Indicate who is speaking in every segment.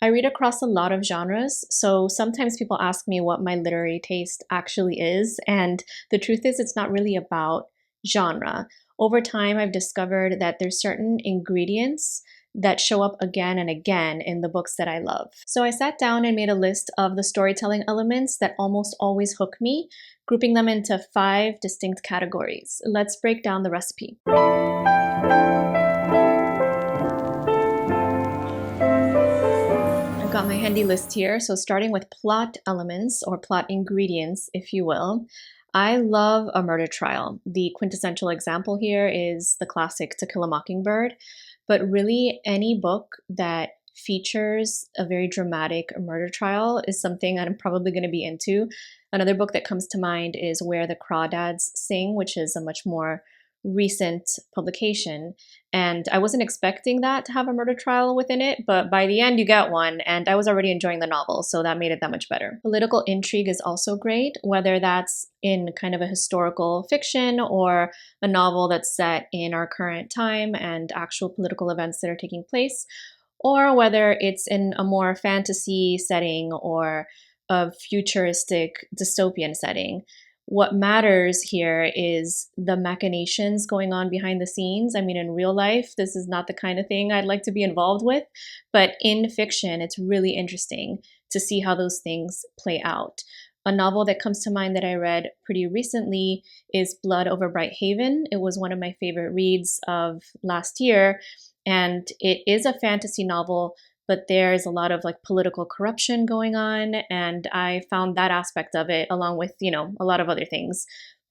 Speaker 1: I read across a lot of genres, so sometimes people ask me what my literary taste actually is, and the truth is it's not really about genre. Over time, I've discovered that there's certain ingredients that show up again and again in the books that I love. So I sat down and made a list of the storytelling elements that almost always hook me, grouping them into 5 distinct categories. Let's break down the recipe. I've got my handy list here. So starting with plot elements or plot ingredients, if you will, I love a murder trial. The quintessential example here is the classic To Kill a Mockingbird, but really any book that features a very dramatic murder trial is something that I'm probably going to be into. Another book that comes to mind is Where the Crawdads Sing, which is a much more recent publication. And I wasn't expecting that to have a murder trial within it, but by the end you get one, and I was already enjoying the novel, so that made it that much better. Political intrigue is also great, whether that's in kind of a historical fiction or a novel that's set in our current time and actual political events that are taking place, or whether it's in a more fantasy setting or a futuristic dystopian setting. What matters here is the machinations going on behind the scenes. I mean, in real life, this is not the kind of thing I'd like to be involved with, but in fiction, it's really interesting to see how those things play out. A novel that comes to mind that I read pretty recently is Blood Over Bright Haven. It was one of my favorite reads of last year, and it is a fantasy novel, but there's a lot of like political corruption going on, and I found that aspect of it, along with, a lot of other things,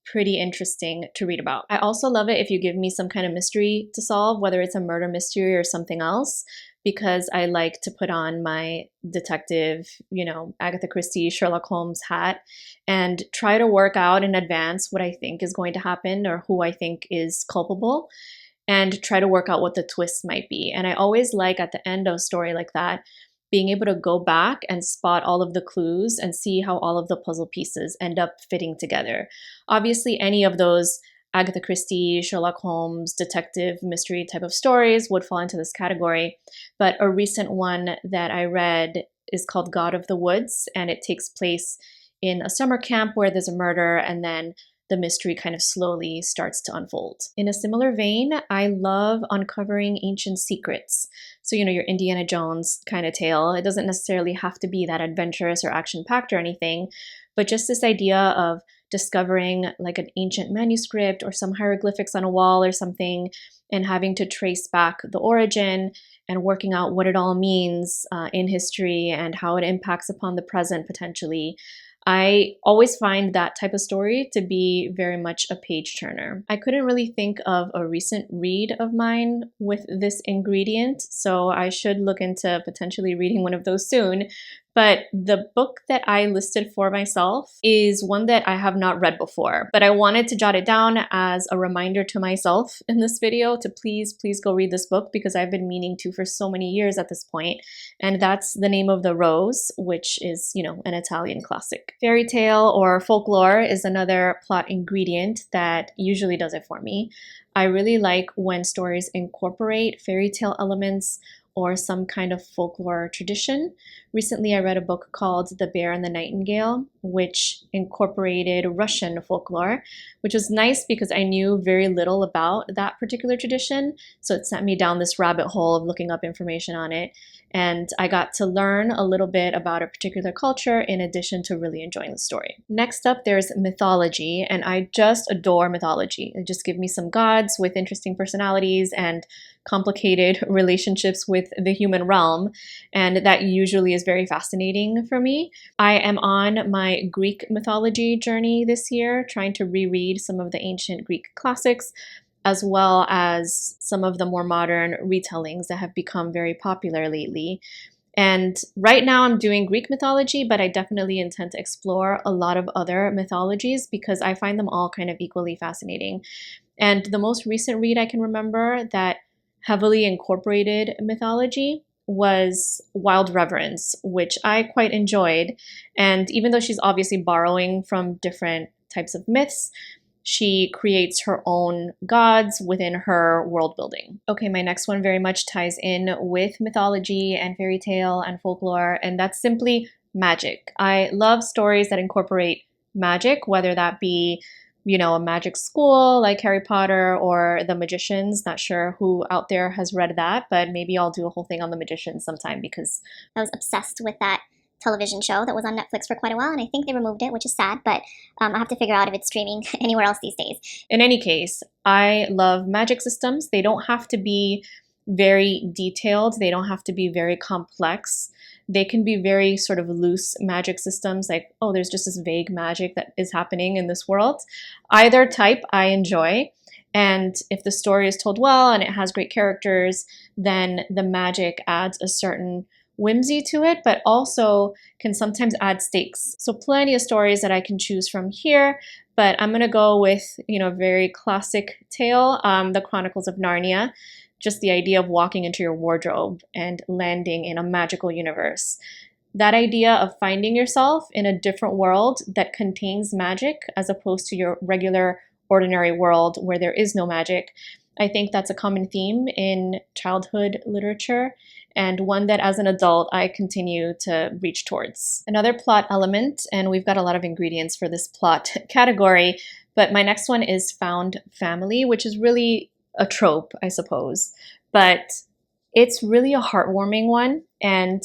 Speaker 1: pretty interesting to read about. I also love it if you give me some kind of mystery to solve, whether it's a murder mystery or something else, because I like to put on my detective, Agatha Christie, Sherlock Holmes hat and try to work out in advance what I think is going to happen or who I think is culpable, and try to work out what the twist might be. And I always like at the end of a story like that, being able to go back and spot all of the clues and see how all of the puzzle pieces end up fitting together. Obviously, any of those Agatha Christie, Sherlock Holmes, detective mystery type of stories would fall into this category. But a recent one that I read is called God of the Woods, and it takes place in a summer camp where there's a murder, and then the mystery kind of slowly starts to unfold. In a similar vein, I love uncovering ancient secrets. So, your Indiana Jones kind of tale. It doesn't necessarily have to be that adventurous or action-packed or anything, but just this idea of discovering like an ancient manuscript or some hieroglyphics on a wall or something, and having to trace back the origin and working out what it all means in history and how it impacts upon the present potentially. I always find that type of story to be very much a page turner. I couldn't really think of a recent read of mine with this ingredient, so I should look into potentially reading one of those soon. But the book that I listed for myself is one that I have not read before, but I wanted to jot it down as a reminder to myself in this video to please go read this book, because I've been meaning to for so many years at this point. And that's The Name of the Rose, which is, an Italian classic. Fairy tale or folklore is another plot ingredient that usually does it for me. I really like when stories incorporate fairy tale elements or some kind of folklore tradition. Recently, I read a book called The Bear and the Nightingale, which incorporated Russian folklore, which was nice because I knew very little about that particular tradition. So it sent me down this rabbit hole of looking up information on it. And I got to learn a little bit about a particular culture in addition to really enjoying the story. Next up, there's mythology, and I just adore mythology. It just gives me some gods with interesting personalities and complicated relationships with the human realm, and that usually is very fascinating for me. I am on my Greek mythology journey this year, trying to reread some of the ancient Greek classics, as well as some of the more modern retellings that have become very popular lately. And right now I'm doing Greek mythology, but I definitely intend to explore a lot of other mythologies because I find them all kind of equally fascinating. And the most recent read I can remember that heavily incorporated mythology was Wild Reverence, which I quite enjoyed. And even though she's obviously borrowing from different types of myths, she creates her own gods within her world building. Okay, my next one very much ties in with mythology and fairy tale and folklore, and that's simply magic. I love stories that incorporate magic, whether that be, a magic school like Harry Potter or The Magicians. Not sure who out there has read that, but maybe I'll do a whole thing on The Magicians sometime because
Speaker 2: I was obsessed with that television show that was on Netflix for quite a while, and I think they removed it, which is sad, but I'll have to figure out if it's streaming anywhere else these days.
Speaker 1: in any case, I love magic systems. They don't have to be very detailed, they don't have to be very complex. They can be very sort of loose magic systems, like, oh, there's just this vague magic that is happening in this world. Either type I enjoy. And if the story is told well and it has great characters, then the magic adds a certain whimsy to it, but also can sometimes add stakes. So plenty of stories that I can choose from here, but I'm gonna go with, a very classic tale, the Chronicles of Narnia. Just the idea of walking into your wardrobe and landing in a magical universe. That idea of finding yourself in a different world that contains magic as opposed to your regular, ordinary world where there is no magic. I think that's a common theme in childhood literature, and one that as an adult I continue to reach towards. Another plot element, and we've got a lot of ingredients for this plot category, but my next one is found family, which is really a trope, I suppose, but it's really a heartwarming one. And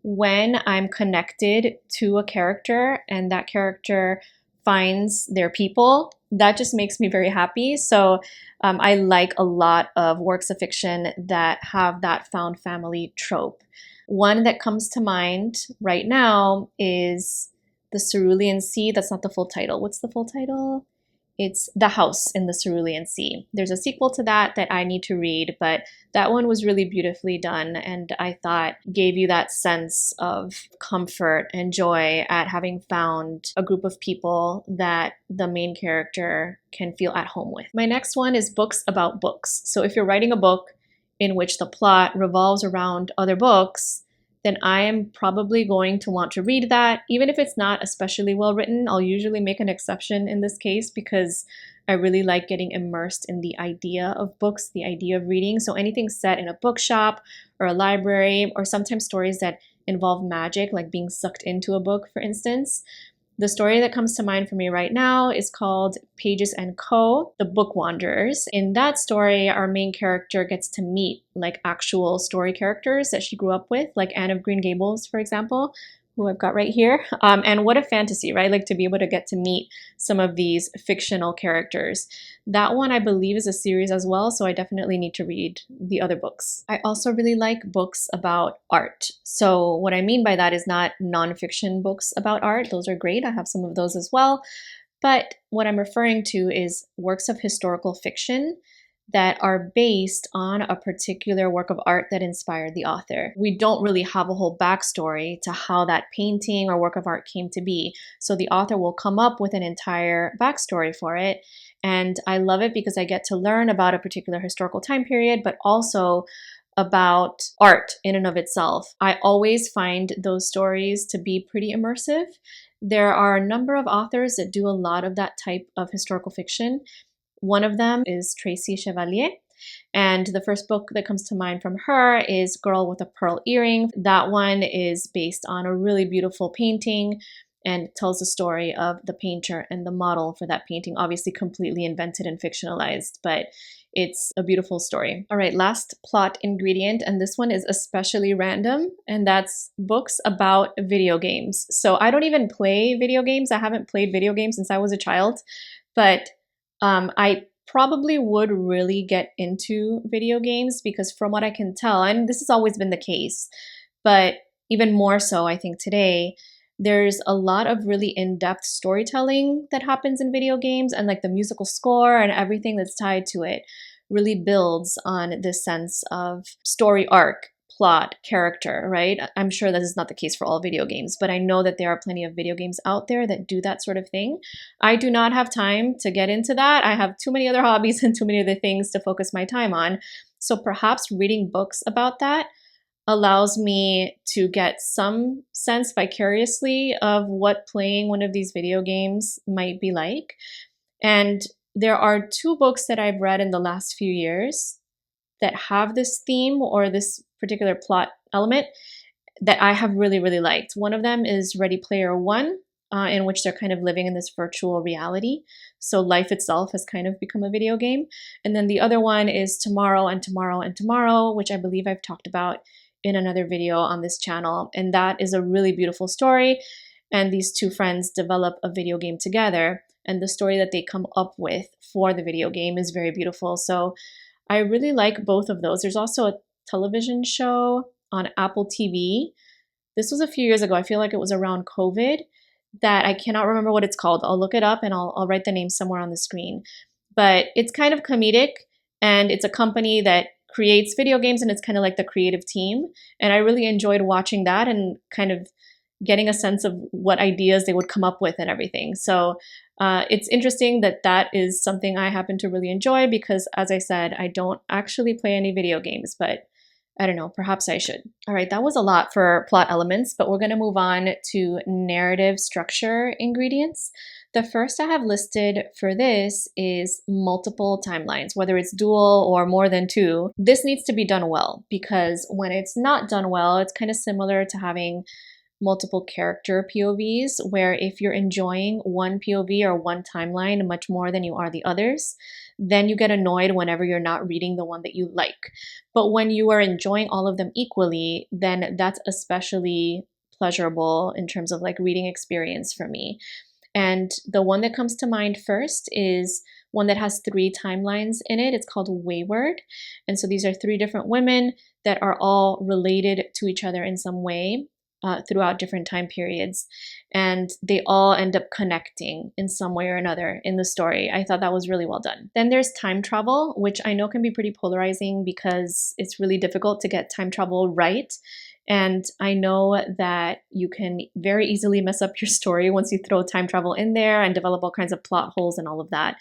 Speaker 1: when I'm connected to a character and that character finds their people, that just makes me very happy. So I like a lot of works of fiction that have that found family trope. One that comes to mind right now is The Cerulean Sea. That's not the full title. What's the full title? It's The House in the Cerulean Sea. There's a sequel to that I need to read, but that one was really beautifully done, and I thought gave you that sense of comfort and joy at having found a group of people that the main character can feel at home with. My next one is books about books. So if you're writing a book in which the plot revolves around other books, then I am probably going to want to read that. Even if it's not especially well written, I'll usually make an exception in this case because I really like getting immersed in the idea of books, the idea of reading. So anything set in a bookshop or a library, or sometimes stories that involve magic, like being sucked into a book, for instance. The story that comes to mind for me right now is called Pages and Co., The Book Wanderers. In that story, our main character gets to meet like actual story characters that she grew up with, like Anne of Green Gables, for example, who I've got right here. And what a fantasy, right? Like to be able to get to meet some of these fictional characters. That one, I believe, is a series as well, so I definitely need to read the other books. I also really like books about art. So what I mean by that is not nonfiction books about art. Those are great. I have some of those as well. But what I'm referring to is works of historical fiction that are based on a particular work of art that inspired the author. We don't really have a whole backstory to how that painting or work of art came to be. So the author will come up with an entire backstory for it. And I love it because I get to learn about a particular historical time period, but also about art in and of itself. I always find those stories to be pretty immersive. There are a number of authors that do a lot of that type of historical fiction. One of them is Tracy Chevalier, and the first book that comes to mind from her is Girl with a Pearl Earring. That one is based on a really beautiful painting and tells the story of the painter and the model for that painting, obviously completely invented and fictionalized, but it's a beautiful story. All right, last plot ingredient, and this one is especially random, and that's books about video games. So I don't even play video games. I haven't played video games since I was a child, but I probably would really get into video games because from what I can tell, and this has always been the case, but even more so I think today, there's a lot of really in-depth storytelling that happens in video games, and like the musical score and everything that's tied to it really builds on this sense of story arc, plot, character, right? I'm sure this is not the case for all video games, but I know that there are plenty of video games out there that do that sort of thing. I do not have time to get into that. I have too many other hobbies and too many other things to focus my time on. So perhaps reading books about that allows me to get some sense vicariously of what playing one of these video games might be like. And there are two books that I've read in the last few years that have this theme or this particular plot element that I have really, really liked. One of them is Ready Player One, in which they're kind of living in this virtual reality. So life itself has kind of become a video game. And then the other one is Tomorrow and Tomorrow and Tomorrow, which I believe I've talked about in another video on this channel. And that is a really beautiful story. And these two friends develop a video game together. And the story that they come up with for the video game is very beautiful. So I really like both of those. There's also a television show on Apple TV. This was a few years ago. I feel like it was around COVID that I cannot remember what it's called. I'll look it up and I'll write the name somewhere on the screen. But it's kind of comedic, and it's a company that creates video games, and it's kind of like the creative team. And I really enjoyed watching that and kind of getting a sense of what ideas they would come up with and everything. So it's interesting that that is something I happen to really enjoy because, as I said, I don't actually play any video games, but I don't know, perhaps I should. All right, that was a lot for plot elements, but we're going to move on to narrative structure ingredients. The first I have listed for this is multiple timelines, whether it's dual or more than two. This needs to be done well because when it's not done well, it's kind of similar to having multiple character POVs, where if you're enjoying one POV or one timeline much more than you are the others, then you get annoyed whenever you're not reading the one that you like. But when you are enjoying all of them equally, then that's especially pleasurable in terms of like reading experience for me. And the one that comes to mind first is one that has 3 timelines in it. It's called Wayward. And so these are 3 different women that are all related to each other in some way. Throughout different time periods, and they all end up connecting in some way or another in the story. I thought that was really well done. Then there's time travel, which I know can be pretty polarizing because it's really difficult to get time travel right. And I know that you can very easily mess up your story once you throw time travel in there and develop all kinds of plot holes and all of that.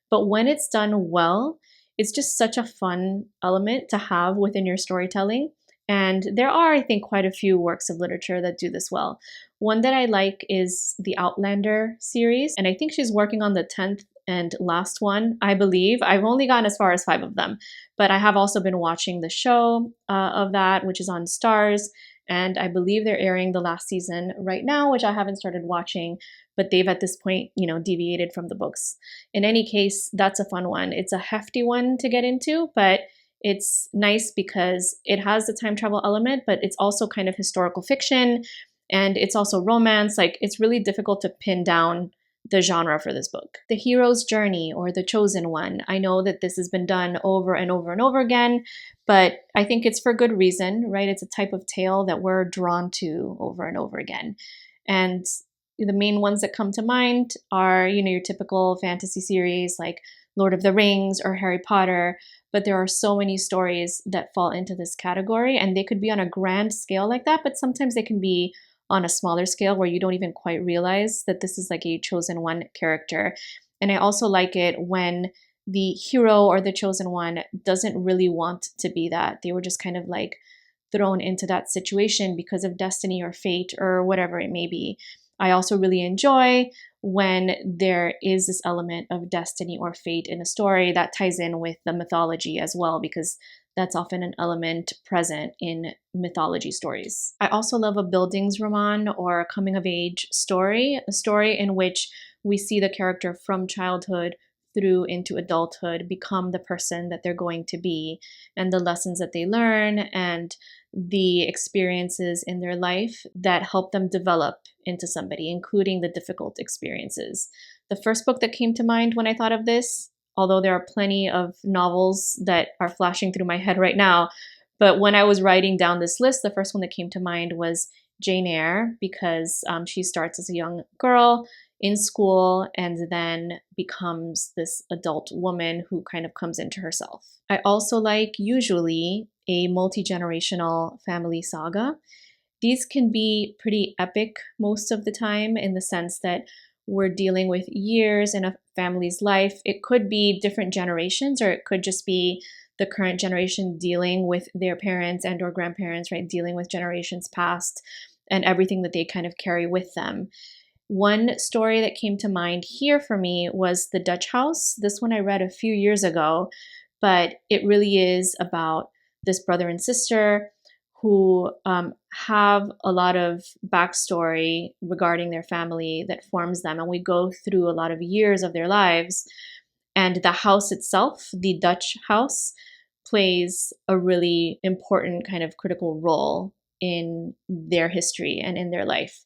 Speaker 1: But when it's done well, it's just such a fun element to have within your storytelling. And there are, I think, quite a few works of literature that do this well. One that I like is the Outlander series, and I think she's working on the 10th and last one, I believe. I've only gotten as far as 5 of them, but I have also been watching the show of that, which is on Stars, and I believe they're airing the last season right now, which I haven't started watching, but they've at this point, deviated from the books. In any case, that's a fun one. It's a hefty one to get into, but it's nice because it has the time travel element, but it's also kind of historical fiction, and it's also romance. Like, it's really difficult to pin down the genre for this book. The Hero's Journey, or The Chosen One. I know that this has been done over and over and over again, but I think it's for good reason, right? It's a type of tale that we're drawn to over and over again. And the main ones that come to mind are, your typical fantasy series like Lord of the Rings or Harry Potter, but there are so many stories that fall into this category, and they could be on a grand scale like that, but sometimes they can be on a smaller scale where you don't even quite realize that this is like a chosen one character. And I also like it when the hero or the chosen one doesn't really want to be that. They were just kind of like thrown into that situation because of destiny or fate or whatever it may be. I also really enjoy when there is this element of destiny or fate in a story that ties in with the mythology as well, because that's often an element present in mythology stories. I also love a Bildungsroman or a coming-of-age story, a story in which we see the character from childhood through into adulthood become the person that they're going to be, and the lessons that they learn and the experiences in their life that help them develop into somebody, including the difficult experiences. The first book that came to mind when I thought of this, although there are plenty of novels that are flashing through my head right now, but when I was writing down this list, the first one that came to mind was Jane Eyre, because she starts as a young girl in school and then becomes this adult woman who kind of comes into herself. I also like usually a multi-generational family saga. These can be pretty epic most of the time in the sense that we're dealing with years in a family's life. It could be different generations, or it could just be the current generation dealing with their parents and or grandparents, right? Dealing with generations past and everything that they kind of carry with them. One story that came to mind here for me was The Dutch House. This one I read a few years ago, but it really is about this brother and sister who have a lot of backstory regarding their family that forms them. And we go through a lot of years of their lives. And the house itself, the Dutch house, plays a really important kind of critical role in their history and in their life.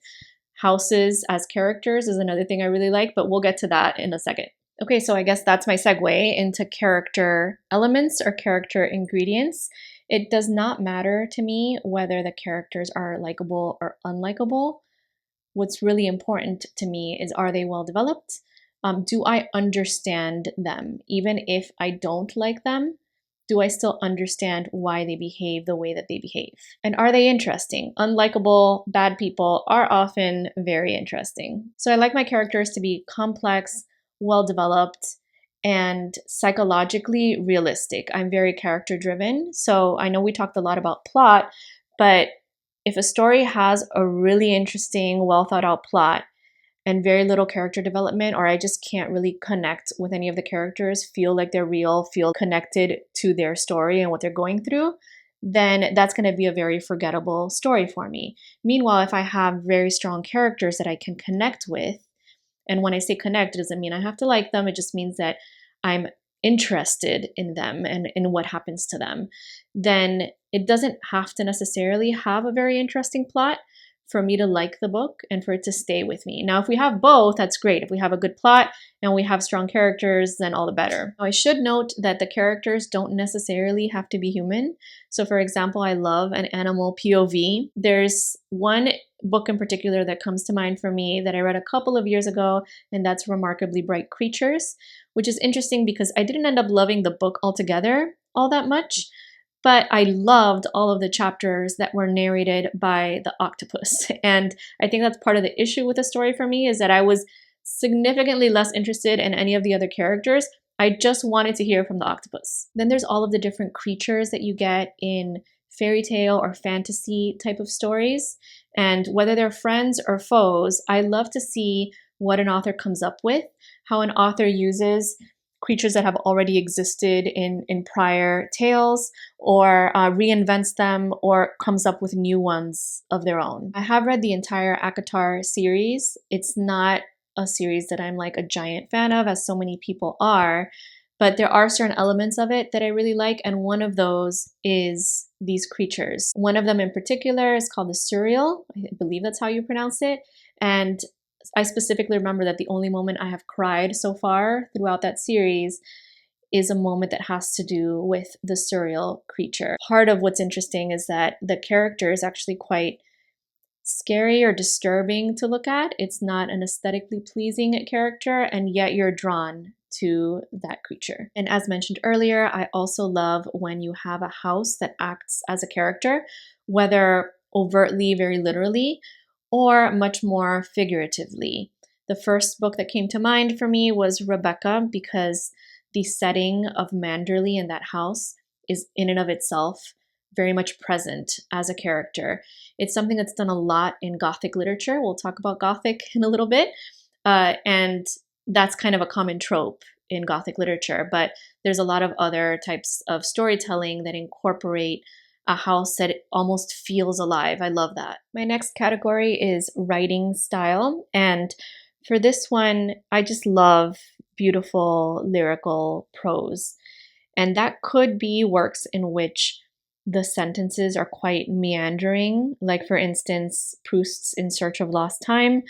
Speaker 1: Houses as characters is another thing I really like, but we'll get to that in a second. Okay, so I guess that's my segue into character elements or character ingredients. It does not matter to me whether the characters are likable or unlikable. What's really important to me is, are they well developed? Do I understand them? Even if I don't like them, do I still understand why they behave the way that they behave? And are they interesting? Unlikable, bad people are often very interesting. So I like my characters to be complex, well developed, and psychologically realistic. I'm very character driven. So I know we talked a lot about plot, but if a story has a really interesting, well thought out plot and very little character development, or I just can't really connect with any of the characters, feel like they're real, feel connected to their story and what they're going through, then that's going to be a very forgettable story for me. Meanwhile, if I have very strong characters that I can connect with, and when I say connect, it doesn't mean I have to like them, it just means that I'm interested in them and in what happens to them, then it doesn't have to necessarily have a very interesting plot for me to like the book and for it to stay with me. Now, if we have both, that's great. If we have a good plot and we have strong characters, then all the better. Now, I should note that the characters don't necessarily have to be human. So for example, I love an animal POV. There's one book in particular that comes to mind for me that I read a couple of years ago, and that's Remarkably Bright Creatures, which is interesting because I didn't end up loving the book altogether all that much, but I loved all of the chapters that were narrated by the octopus. And I think that's part of the issue with the story for me, is that I was significantly less interested in any of the other characters. I just wanted to hear from the octopus. Then there's all of the different creatures that you get in fairy tale or fantasy type of stories. And whether they're friends or foes, I love to see what an author comes up with, how an author uses creatures that have already existed in prior tales, or reinvents them, or comes up with new ones of their own. I have read the entire ACOTAR series. It's not a series that I'm like a giant fan of, as so many people are, but there are certain elements of it that I really like, and one of those is these creatures. One of them in particular is called the Surreal. I believe that's how you pronounce it. And I specifically remember that the only moment I have cried so far throughout that series is a moment that has to do with the surreal creature. Part of what's interesting is that the character is actually quite scary or disturbing to look at. It's not an aesthetically pleasing character, and yet you're drawn to that creature. And as mentioned earlier, I also love when you have a house that acts as a character, whether overtly, very literally, or much more figuratively. The first book that came to mind for me was Rebecca, because the setting of Manderley in that house is in and of itself very much present as a character. It's something that's done a lot in Gothic literature. We'll talk about Gothic in a little bit. And that's kind of a common trope in Gothic literature, but there's a lot of other types of storytelling that incorporate a house that almost feels alive. I love that. My next category is writing style. And for this one, I just love beautiful lyrical prose. And that could be works in which the sentences are quite meandering, like for instance, Proust's In Search of Lost Time,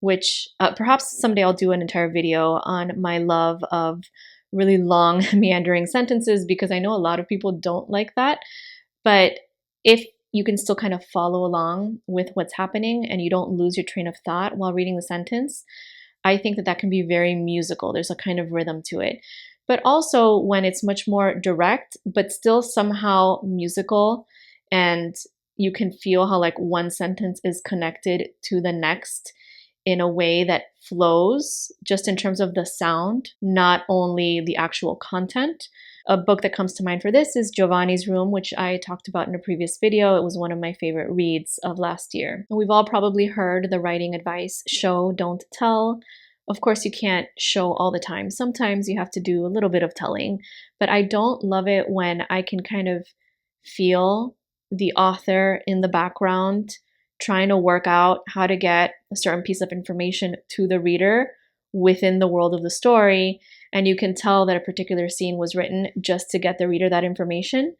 Speaker 1: which perhaps someday I'll do an entire video on my love of really long meandering sentences, because I know a lot of people don't like that. But if you can still kind of follow along with what's happening and you don't lose your train of thought while reading the sentence, I think that that can be very musical. There's a kind of rhythm to it. But also when it's much more direct, but still somehow musical, and you can feel how like one sentence is connected to the next in a way that flows just in terms of the sound, not only the actual content. A book that comes to mind for this is Giovanni's Room, which I talked about in a previous video. It was one of my favorite reads of last year. We've all probably heard the writing advice, show, don't tell. Of course, you can't show all the time. Sometimes you have to do a little bit of telling, but I don't love it when I can kind of feel the author in the background trying to work out how to get a certain piece of information to the reader within the world of the story. And you can tell that a particular scene was written just to get the reader that information.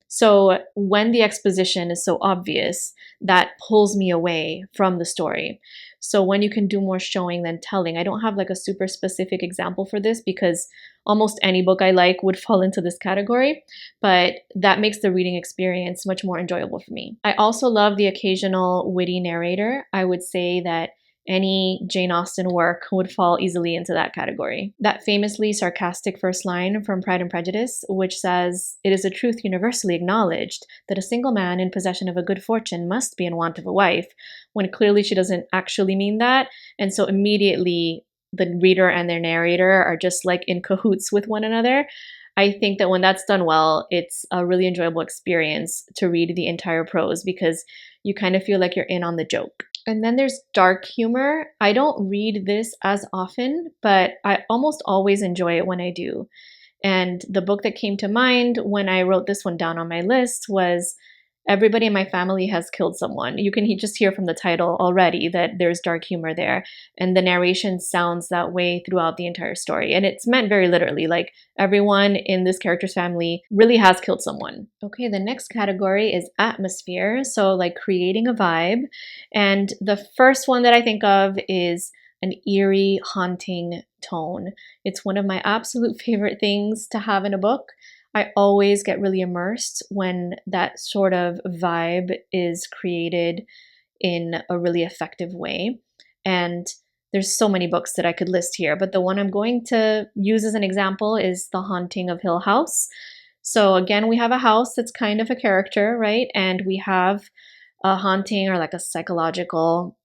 Speaker 1: So when the exposition is so obvious, that pulls me away from the story. So when you can do more showing than telling, I don't have like a super specific example for this because almost any book I like would fall into this category, but that makes the reading experience much more enjoyable for me. I also love the occasional witty narrator. I would say that any Jane Austen work would fall easily into that category. That famously sarcastic first line from Pride and Prejudice, which says, "It is a truth universally acknowledged that a single man in possession of a good fortune must be in want of a wife," when clearly she doesn't actually mean that. And so immediately the reader and their narrator are just like in cahoots with one another. I think that when that's done well, it's a really enjoyable experience to read the entire prose because you kind of feel like you're in on the joke. And then there's dark humor. I don't read this as often, but I almost always enjoy it when I do. And the book that came to mind when I wrote this one down on my list was Everybody in My Family Has Killed Someone. You can just hear from the title already that there's dark humor there. And the narration sounds that way throughout the entire story. And it's meant very literally, like everyone in this character's family really has killed someone. Okay, the next category is atmosphere. So like creating a vibe. And the first one that I think of is an eerie, haunting tone. It's one of my absolute favorite things to have in a book. I always get really immersed when that sort of vibe is created in a really effective way. And there's so many books that I could list here, but the one I'm going to use as an example is The Haunting of Hill House. So again, we have a house that's kind of a character, right? And we have a haunting or like a psychological,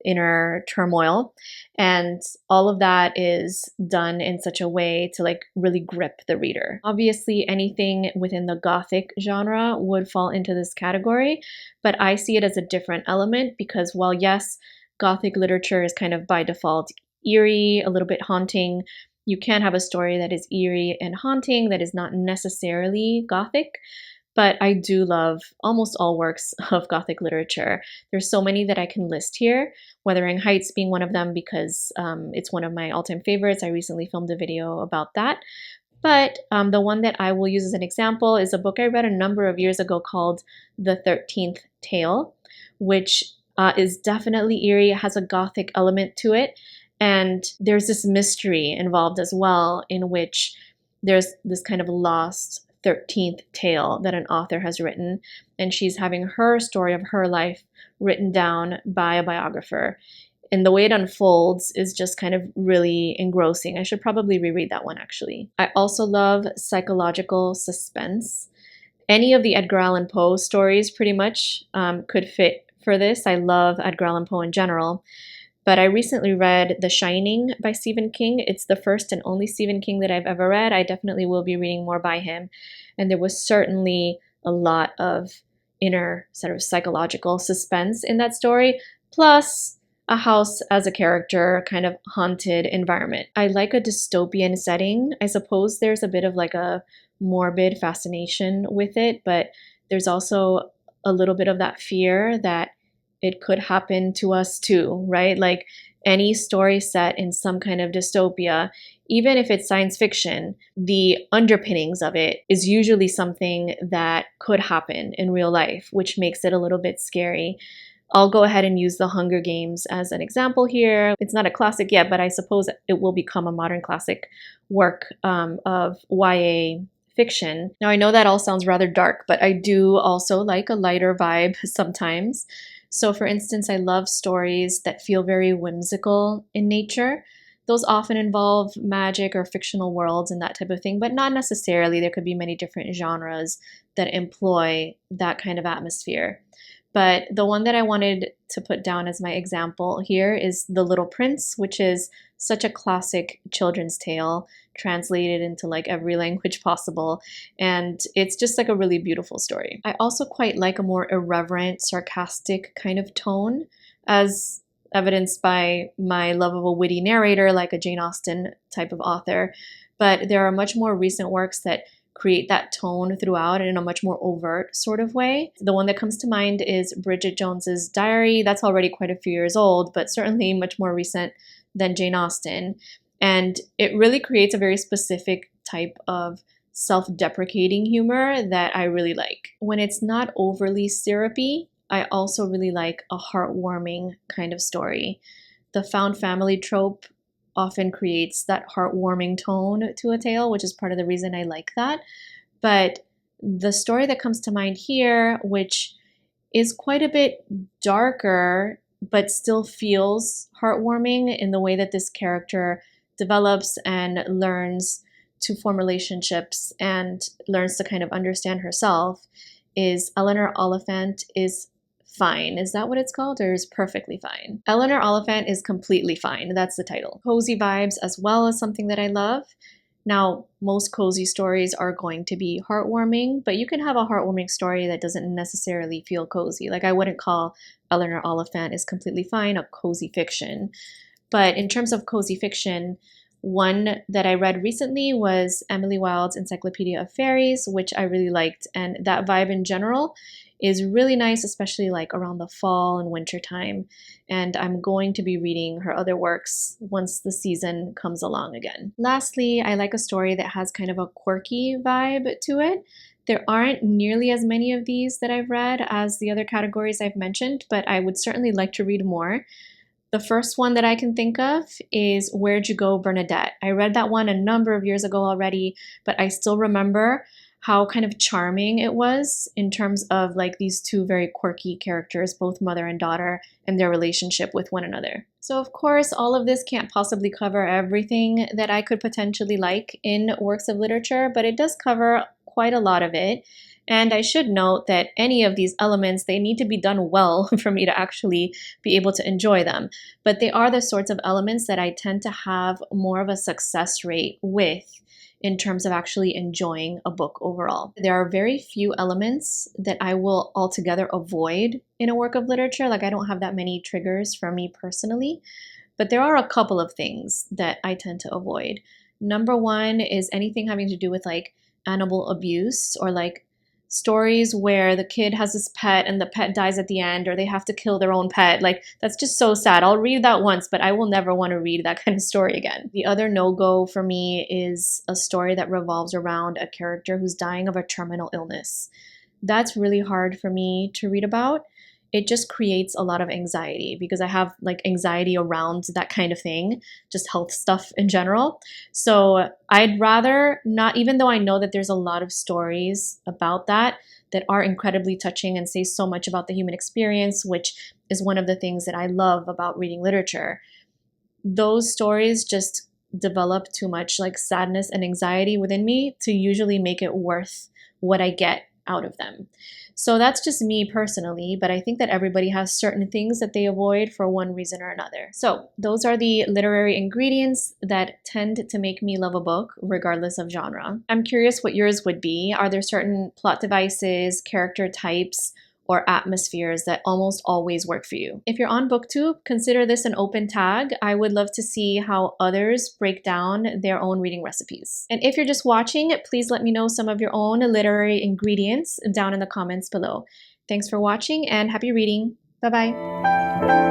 Speaker 1: inner turmoil. And all of that is done in such a way to like really grip the reader. Obviously, anything within the gothic genre would fall into this category, but I see it as a different element because while yes, gothic literature is kind of by default eerie, a little bit haunting, you can have a story that is eerie and haunting that is not necessarily gothic. But I do love almost all works of Gothic literature. There's so many that I can list here, Wuthering Heights being one of them because it's one of my all-time favorites. I recently filmed a video about that. But the one that I will use as an example is a book I read a number of years ago called The 13th Tale, which is definitely eerie. It has a Gothic element to it. And there's this mystery involved as well in which there's this kind of lost 13th tale that an author has written, and she's having her story of her life written down by a biographer. And the way it unfolds is just kind of really engrossing. I should probably reread that one actually. I also love psychological suspense. Any of the Edgar Allan Poe stories pretty much could fit for this. I love Edgar Allan Poe in general. But I recently read The Shining by Stephen King. It's the first and only Stephen King that I've ever read. I definitely will be reading more by him. And there was certainly a lot of inner sort of psychological suspense in that story, plus a house as a character, kind of haunted environment. I like a dystopian setting. I suppose there's a bit of like a morbid fascination with it, but there's also a little bit of that fear that it could happen to us too, right? Like any story set in some kind of dystopia, even if it's science fiction, the underpinnings of it is usually something that could happen in real life, which makes it a little bit scary. I'll go ahead and use The Hunger Games as an example here. It's not a classic yet, but I suppose it will become a modern classic work of YA fiction. Now, I know that all sounds rather dark, but I do also like a lighter vibe sometimes. So for instance, I love stories that feel very whimsical in nature. Those often involve magic or fictional worlds and that type of thing, but not necessarily. There could be many different genres that employ that kind of atmosphere. But the one that I wanted to put down as my example here is The Little Prince, which is such a classic children's tale translated into like every language possible. And it's just like a really beautiful story. I also quite like a more irreverent, sarcastic kind of tone, as evidenced by my love of a witty narrator, like a Jane Austen type of author. But there are much more recent works that create that tone throughout and in a much more overt sort of way. The one that comes to mind is Bridget Jones's Diary. That's already quite a few years old, but certainly much more recent than Jane Austen. And it really creates a very specific type of self-deprecating humor that I really like. When it's not overly syrupy, I also really like a heartwarming kind of story. The found family trope often creates that heartwarming tone to a tale, which is part of the reason I like that. But the story that comes to mind here, which is quite a bit darker, but still feels heartwarming in the way that this character develops and learns to form relationships and learns to kind of understand herself, is Eleanor Oliphant is Fine. Is that what it's called, or is Perfectly Fine? Eleanor Oliphant is Completely Fine. That's the title. Cozy vibes as well as something that I love. Now, most cozy stories are going to be heartwarming, but you can have a heartwarming story that doesn't necessarily feel cozy. Like I wouldn't call Eleanor Oliphant is Completely Fine a cozy fiction. But in terms of cozy fiction, one that I read recently was Emily Wilde's Encyclopedia of Fairies, which I really liked. And that vibe in general is really nice, especially like around the fall and winter time. And I'm going to be reading her other works once the season comes along again. Lastly, I like a story that has kind of a quirky vibe to it. There aren't nearly as many of these that I've read as the other categories I've mentioned, but I would certainly like to read more. The first one that I can think of is Where'd You Go, Bernadette? I read that one a number of years ago already, but I still remember how kind of charming it was in terms of like these two very quirky characters, both mother and daughter, and their relationship with one another. So of course, all of this can't possibly cover everything that I could potentially like in works of literature, but it does cover quite a lot of it. And I should note that any of these elements, they need to be done well for me to actually be able to enjoy them. But they are the sorts of elements that I tend to have more of a success rate with in terms of actually enjoying a book overall. There are very few elements that I will altogether avoid in a work of literature. Like I don't have that many triggers for me personally, but there are a couple of things that I tend to avoid. Number one is anything having to do with like animal abuse or like stories where the kid has this pet and the pet dies at the end, or they have to kill their own pet. Like that's just so sad. I'll read that once, but I will never want to read that kind of story again. The other no-go for me is a story that revolves around a character who's dying of a terminal illness. That's really hard for me to read about. It just creates a lot of anxiety because I have like anxiety around that kind of thing, just health stuff in general. So I'd rather not, even though I know that there's a lot of stories about that are incredibly touching and say so much about the human experience, which is one of the things that I love about reading literature. Those stories just develop too much like sadness and anxiety within me to usually make it worth what I get out of them. So that's just me personally, but I think that everybody has certain things that they avoid for one reason or another. So those are the literary ingredients that tend to make me love a book, regardless of genre. I'm curious what yours would be. Are there certain plot devices, character types, or atmospheres that almost always work for you? If you're on booktube, consider this an open tag. I would love to see how others break down their own reading recipes. And if you're just watching, please let me know some of your own literary ingredients down in the comments below. Thanks for watching and happy reading. Bye-bye.